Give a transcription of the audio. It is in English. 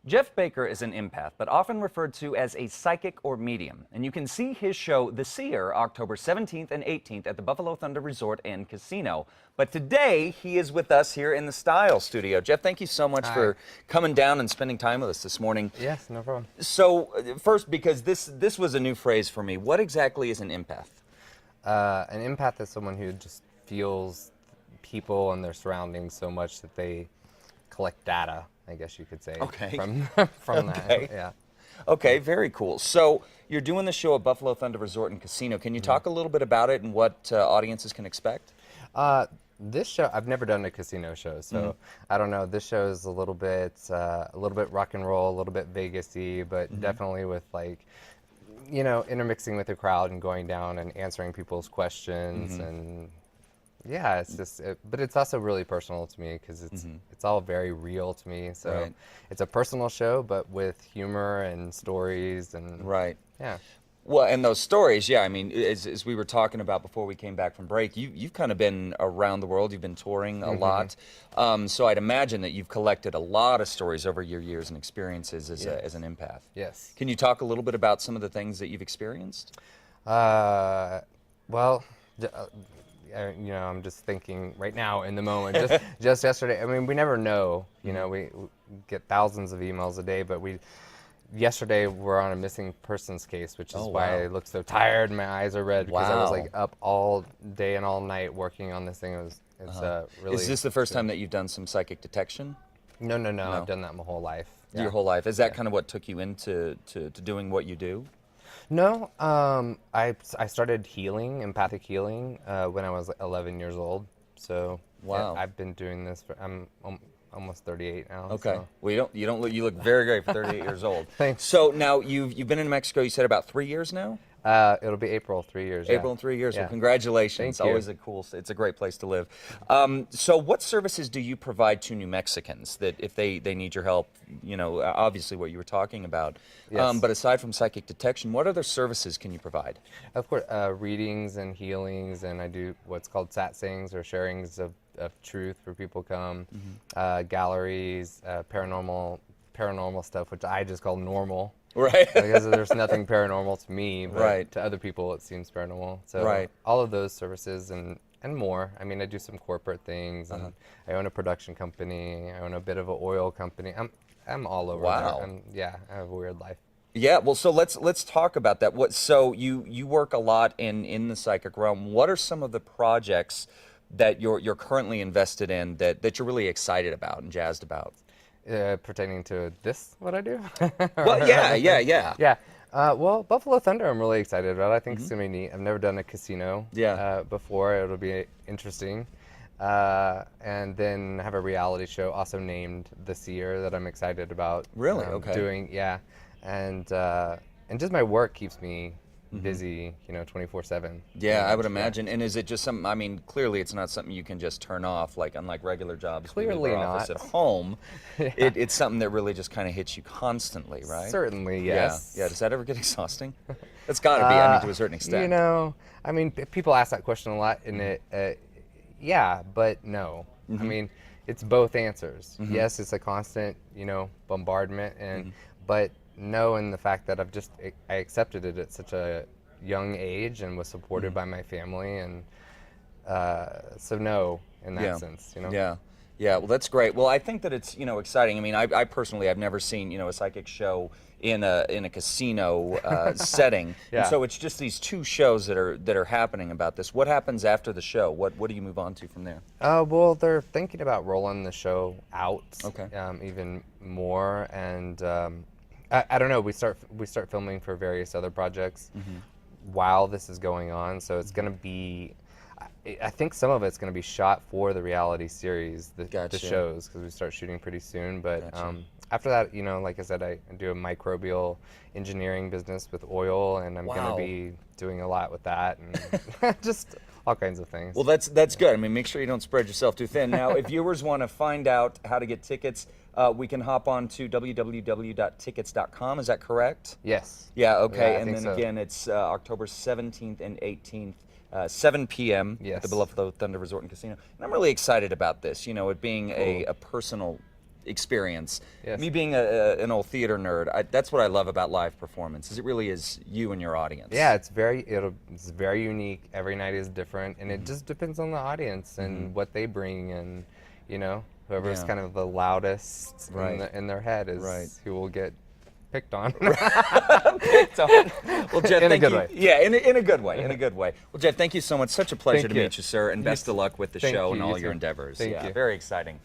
Jeff Baker is an empath, but often referred to as a psychic or medium. And you can see his show, The Seer, October 17th and 18th at the Buffalo Thunder Resort and Casino. But today, he is with us here in the Style Studio. Jeff, thank you so much for coming down and spending time with us this morning. Yes, no problem. So, first, because this was a new phrase for me, what exactly is an empath? An empath is someone who just feels people and their surroundings so much that they collect data, I guess you could say. Okay. From Okay. that, yeah. Okay, very cool. So you're doing the show at Buffalo Thunder Resort and Casino. Can you talk a little bit about it and what audiences can expect? This show, I've never done a casino show, so I don't know. This show is a little bit rock and roll, a little bit Vegas-y, but definitely with intermixing with the crowd and going down and answering people's questions and. Yeah, it's just, but it's also really personal to me because it's all very real to me. So it's a personal show, but with humor and stories and yeah. Well, and those stories, yeah. I mean, as we were talking about before we came back from break, you've kind of been around the world. You've been touring a lot, so I'd imagine that you've collected a lot of stories over your years and experiences as an empath. Yes. Can you talk a little bit about some of the things that you've experienced? Well. I'm just thinking right now in the moment. Just yesterday. I mean, we never know. We get thousands of emails a day, but yesterday we're on a missing persons case, which is why I look so tired and my eyes are red because I was up all day and all night working on this thing. It's really. Is this the first time that you've done some psychic detection? No. I've done that my whole life. Yeah. Your whole life. Is that kind of what took you into doing what you do? No, I started healing, empathic healing, when I was 11 years old. So I've been doing this for I'm almost 38 now. Okay. So. Well, you look very great for 38 years old. Thanks. So now you've been in Mexico. You said about 3 years now. It'll be April, 3 years. April in 3 years. Yeah. Well, congratulations. Thank you. Always it's a great place to live. So what services do you provide to New Mexicans that if they need your help, obviously what you were talking about, Yes. but aside from psychic detection, what other services can you provide? Of course, readings and healings, and I do what's called satsings or sharings of truth where people come, galleries, paranormal stuff, which I just call normal. Right. Because there's nothing paranormal to me, but to other people it seems paranormal. So all of those services and more. I mean, I do some corporate things, and I own a production company. I own a bit of an oil company. I'm all over. Wow. Yeah, I have a weird life. Yeah, well, so let's talk about that. So you work a lot in the psychic realm. What are some of the projects that you're currently invested in that you're really excited about and jazzed about? Pertaining to what I do? Well, yeah. Yeah. Well, Buffalo Thunder, I'm really excited about. I think it's going to be neat. I've never done a casino before. It'll be interesting. And then I have a reality show also named The Seer that I'm excited about. Really? Okay. Doing, yeah. And just my work keeps me busy, 24/7. Yeah, I would imagine. And is it just something, I mean, clearly it's not something you can just turn off, like unlike regular jobs. Clearly we leave our office not. at home. It's something that really just kind of hits you constantly, right? Certainly, yes. Yeah. Does that ever get exhausting? It's got to be, I mean, to a certain extent. I mean, people ask that question a lot, and yeah, but no. I mean, it's both answers. Yes, it's a constant, bombardment, but no, in the fact that I accepted it at such a young age and was supported by my family, and so no, in that sense, Yeah, well, that's great. Well, I think that it's exciting. I mean, I personally I've never seen a psychic show in a casino setting, and so it's just these two shows that are happening about this. What happens after the show? What do you move on to from there? Well, they're thinking about rolling the show out, even more, and I don't know. We start filming for various other projects while this is going on, so it's going to be. I think some of it's going to be shot for the reality series, the shows, because we start shooting pretty soon. But after that, like I said, I do a microbial engineering business with oil, and I'm going to be doing a lot with that, and just all kinds of things. Well, that's good. I mean, make sure you don't spread yourself too thin. Now, if viewers want to find out how to get tickets, we can hop on to www.tickets.com. Is that correct? Yes. Yeah, okay. Yeah, and then so. Again, it's October 17th and 18th. 7 p.m. at the Buffalo Thunder Resort and Casino. And I'm really excited about this, it being a personal experience. Yes. Me being an old theater nerd, that's what I love about live performance. Is it really is you and your audience. Yeah, it's very unique. Every night is different, and it just depends on the audience and what they bring, and whoever's kind of the loudest in their head is who will get picked on. Picked on. Well, Jed, in a thank good you. way. Yeah, in a good way. In a good way. Well, Jed, thank you so much. Such a pleasure Thank to you. meet you, sir, and best of luck with the Thank show you. and You all your too. endeavors. Thank you. Very exciting.